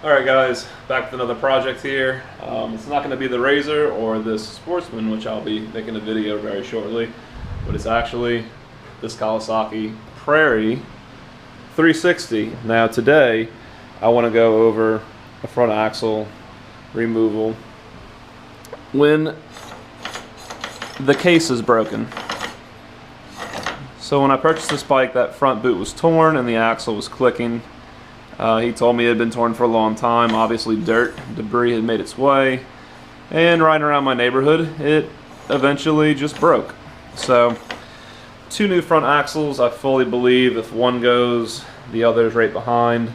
Alright guys, back with another project here. It's not going to be the Razor or this Sportsman, which I'll be making a video very shortly, but it's actually this Kawasaki Prairie 360. Now today I want to go over a front axle removal when the case is broken. So when I purchased this bike, that front boot was torn and the axle was clicking. He told me it had been torn for a long time. Obviously dirt, debris had made its way, and riding around my neighborhood it eventually just broke. So two new front axles. I fully believe if one goes, the other is right behind,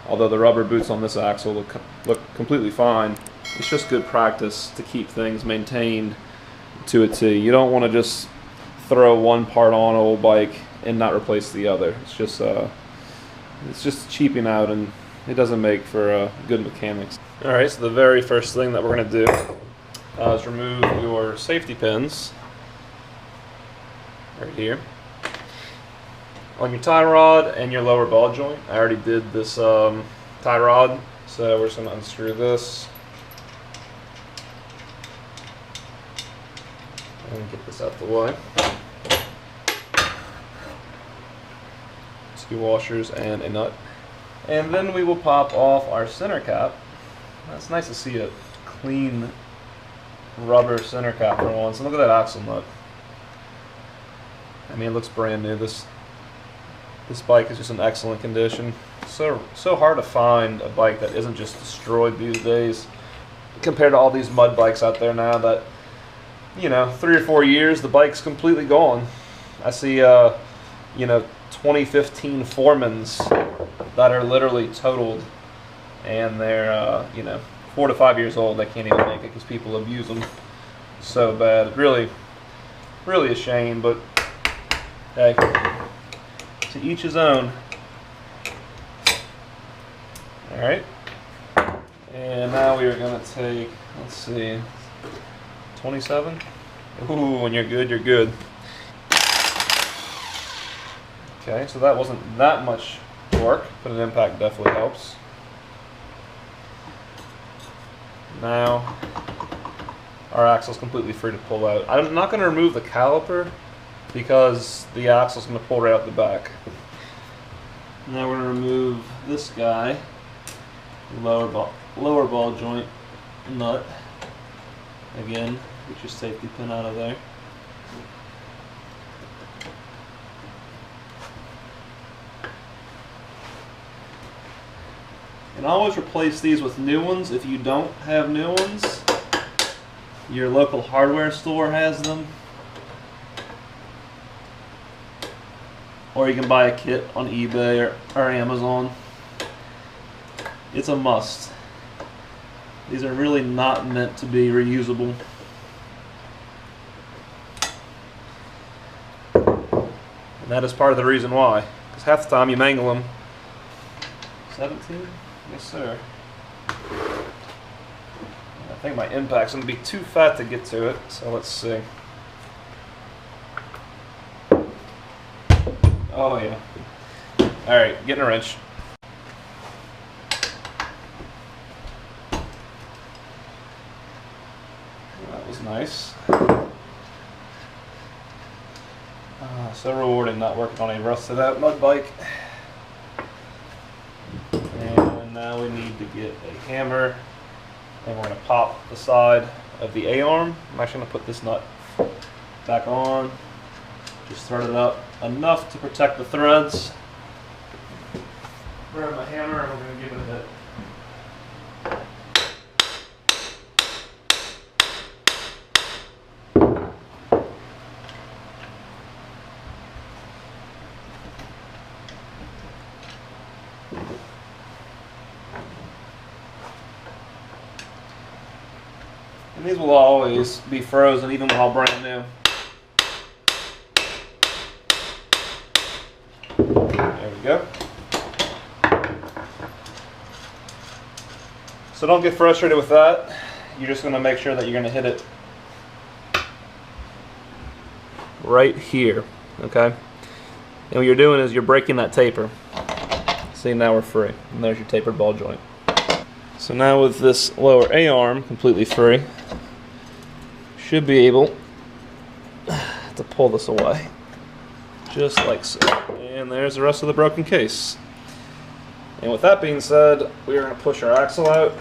although the rubber boots on this axle look completely fine. It's just good practice to keep things maintained to a T. You don't want to just throw one part on an old bike and not replace the other. It's just cheaping out, and it doesn't make for good mechanics. Alright, so the very first thing that we're going to do is remove your safety pins right here on your tie rod and your lower ball joint. I already did this tie rod, so we're just going to unscrew this and get this out the way. Two washers and a nut, and then we will pop off our center cap. It's nice to see a clean rubber center cap for once. And look at that axle nut. I mean, it looks brand new. This bike is just in excellent condition. So hard to find a bike that isn't just destroyed these days, compared to all these mud bikes out there now that, you know, 3 or 4 years the bike's completely gone. I see you know, 2015 Foremans that are literally totaled, and they're you know, 4 to 5 years old. They can't even make it because people abuse them so bad. Really a shame, but hey, to each his own. Alright, and now we are going to take, let's see, 27. Ooh, when you're good, you're good. Okay, so that wasn't that much work, but an impact definitely helps. Now, our axle's completely free to pull out. I'm not going to remove the caliper because the axle's going to pull right out the back. Now we're going to remove this guy, lower ball joint nut. Again, get your safety pin out of there. And always replace these with new ones. If you don't have new ones, your local hardware store has them, or you can buy a kit on eBay or Amazon. It's a must. These are really not meant to be reusable. And that is part of the reason why, because half the time you mangle them. 17? Yes, sir. I think my impact's going to be too fat to get to it, so let's see. Oh, yeah. Alright, getting a wrench. That was nice. So rewarding not working on a rusted out mud bike. Now we need to get a hammer, and we're going to pop the side of the A-arm. I'm actually going to put this nut back on, just thread it up enough to protect the threads. Grab my hammer and we're going to give it a hit. And these will always be frozen, even while brand new. There we go. So don't get frustrated with that. You're just going to make sure that you're going to hit it right here, okay? And what you're doing is you're breaking that taper. See, now we're free. And there's your tapered ball joint. So now with this lower A-arm completely free, should be able to pull this away, just like so. And there's the rest of the broken case. And with that being said, we are going to push our axle out.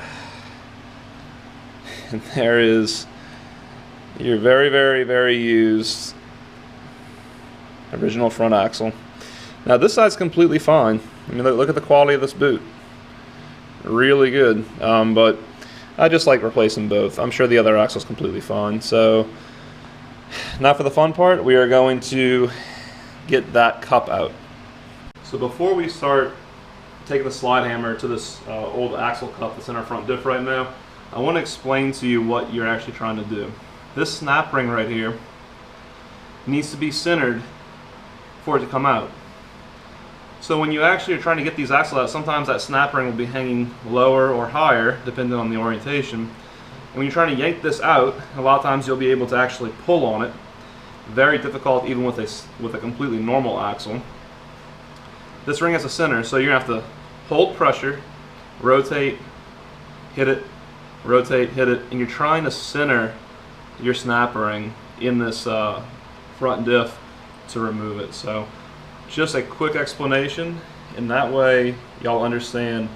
And there is your very, very, very used original front axle. Now this side's completely fine. I mean, look at the quality of this boot. Really good. But I just like replacing both. I'm sure the other axle's completely fine. So now for the fun part, we are going to get that cup out. So before we start taking the slide hammer to this old axle cup that's in our front diff right now, I want to explain to you what you're actually trying to do. This snap ring right here needs to be centered for it to come out. So when you actually are trying to get these axles out, sometimes that snap ring will be hanging lower or higher depending on the orientation. And when you're trying to yank this out, a lot of times you'll be able to actually pull on it. Very difficult even with a completely normal axle. This ring has a center, so you're going to have to hold pressure, rotate, hit it, rotate, hit it, and you're trying to center your snap ring in this front diff to remove it. So just a quick explanation, and that way y'all understand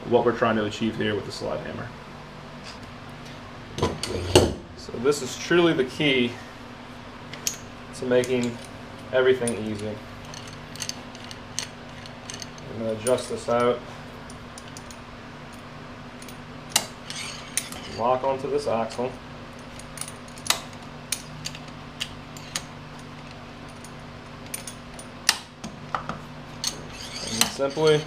what we're trying to achieve here with the slide hammer. So this is truly the key to making everything easy. I'm going to adjust this out, lock onto this axle. Simply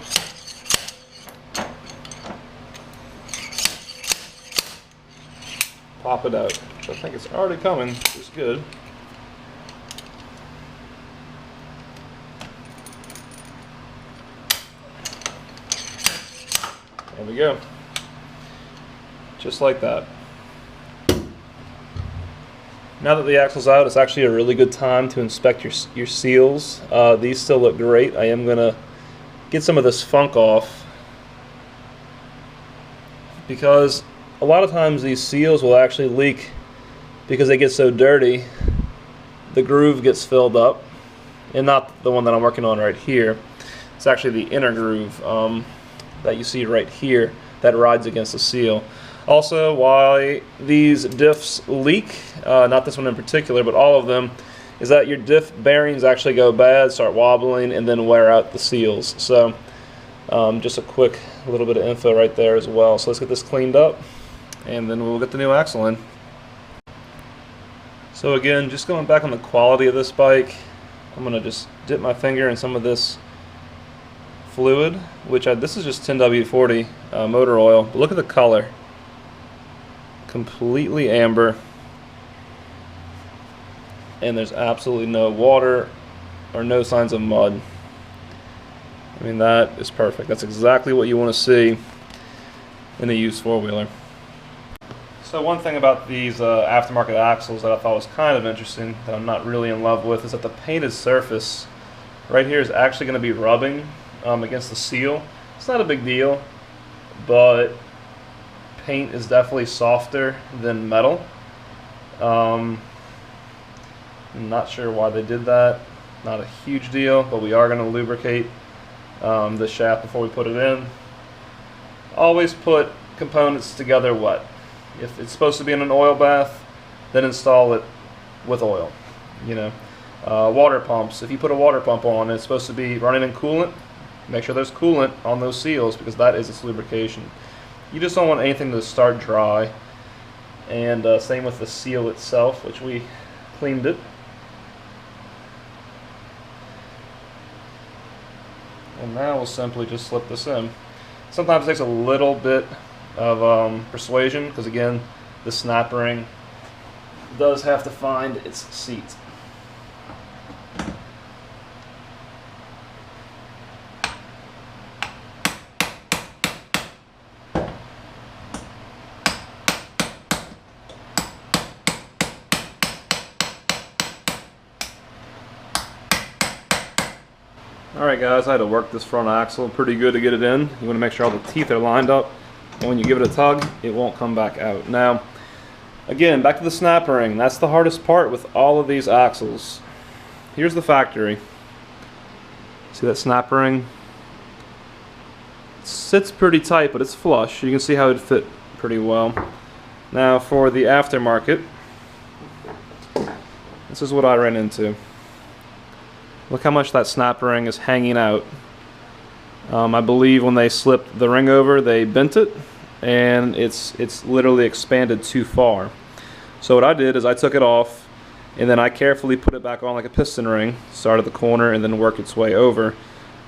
pop it out. So I think it's already coming, which is good. There we go. Just like that. Now that the axle's out, it's actually a really good time to inspect your seals. These still look great. I am going to get some of this funk off, because a lot of times these seals will actually leak because they get so dirty. The groove gets filled up, and not the one that I'm working on right here. It's actually the inner groove that you see right here that rides against the seal. Also, why these diffs leak, not this one in particular, but all of them, is that your diff bearings actually go bad, start wobbling, and then wear out the seals. So just a quick little bit of info right there as well. So let's get this cleaned up, and then we'll get the new axle in. So again, just going back on the quality of this bike, I'm going to just dip my finger in some of this fluid, which this is just 10W40 motor oil. But look at the color. Completely amber. And there's absolutely no water or no signs of mud. I mean, that is perfect. That's exactly what you want to see in a used four-wheeler. So one thing about these aftermarket axles that I thought was kind of interesting, that I'm not really in love with, is that the painted surface right here is actually going to be rubbing against the seal. It's not a big deal, but paint is definitely softer than metal. I'm not sure why they did that. Not a huge deal, but we are going to lubricate the shaft before we put it in. Always put components together wet. If it's supposed to be in an oil bath, then install it with oil. You know, water pumps. If you put a water pump on, it's supposed to be running in coolant. Make sure there's coolant on those seals, because that is its lubrication. You just don't want anything to start dry. And same with the seal itself, which we cleaned it. And now we'll simply just slip this in. Sometimes it takes a little bit of persuasion, because again, the snap ring does have to find its seat. Alright guys, I had to work this front axle pretty good to get it in. You want to make sure all the teeth are lined up and when you give it a tug, it won't come back out. Now, again, back to the snap ring. That's the hardest part with all of these axles. Here's the factory. See that snap ring? It sits pretty tight, but it's flush. You can see how it fit pretty well. Now for the aftermarket, this is what I ran into. Look how much that snap ring is hanging out. I believe when they slipped the ring over, they bent it, and it's literally expanded too far. So what I did is I took it off, and then I carefully put it back on like a piston ring, start at the corner, and then work its way over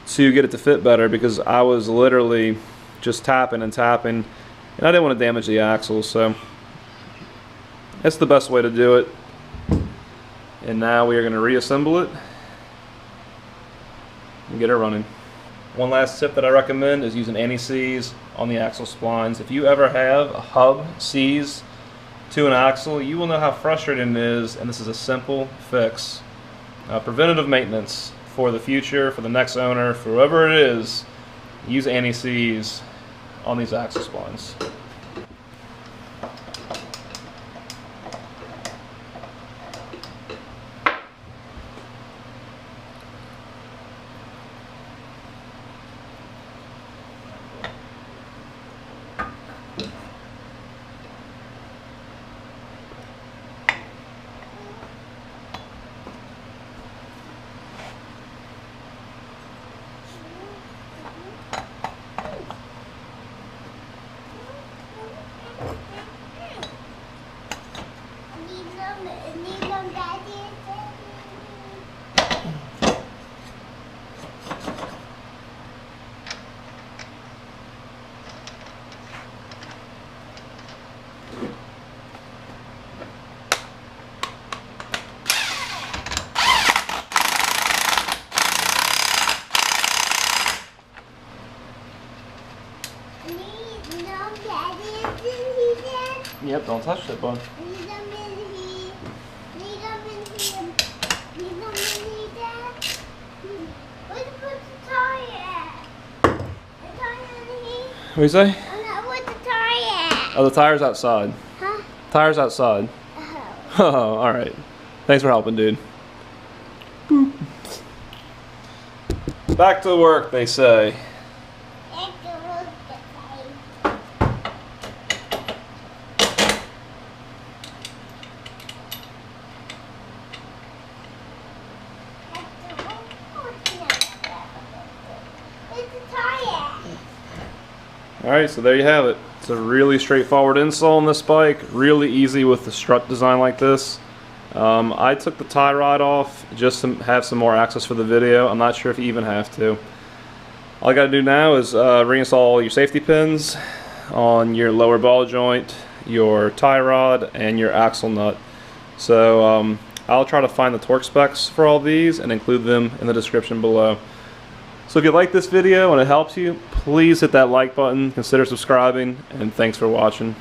to get it to fit better, because I was literally just tapping and tapping, and I didn't want to damage the axles. So that's the best way to do it. And now we are going to reassemble it and get it running. One last tip that I recommend is using anti-seize on the axle splines. If you ever have a hub seize to an axle, you will know how frustrating it is, and this is a simple fix. Preventative maintenance for the future, for the next owner, for whoever it is, use anti-seize on these axle splines. Yep, don't touch it, bud. What do you say? Where's the tire at? Oh, the tire's outside. Huh? Tire's outside. Oh. Oh, alright. Thanks for helping, dude. Boop. Back to work, they say. Alright, so there you have it. It's a really straightforward install on this bike. Really easy with the strut design like this. I took the tie rod off just to have some more access for the video. I'm not sure if you even have to. All I gotta do now is reinstall your safety pins on your lower ball joint, your tie rod, and your axle nut. So I'll try to find the torque specs for all these and include them in the description below. So if you like this video and it helps you, please hit that like button, consider subscribing, and thanks for watching.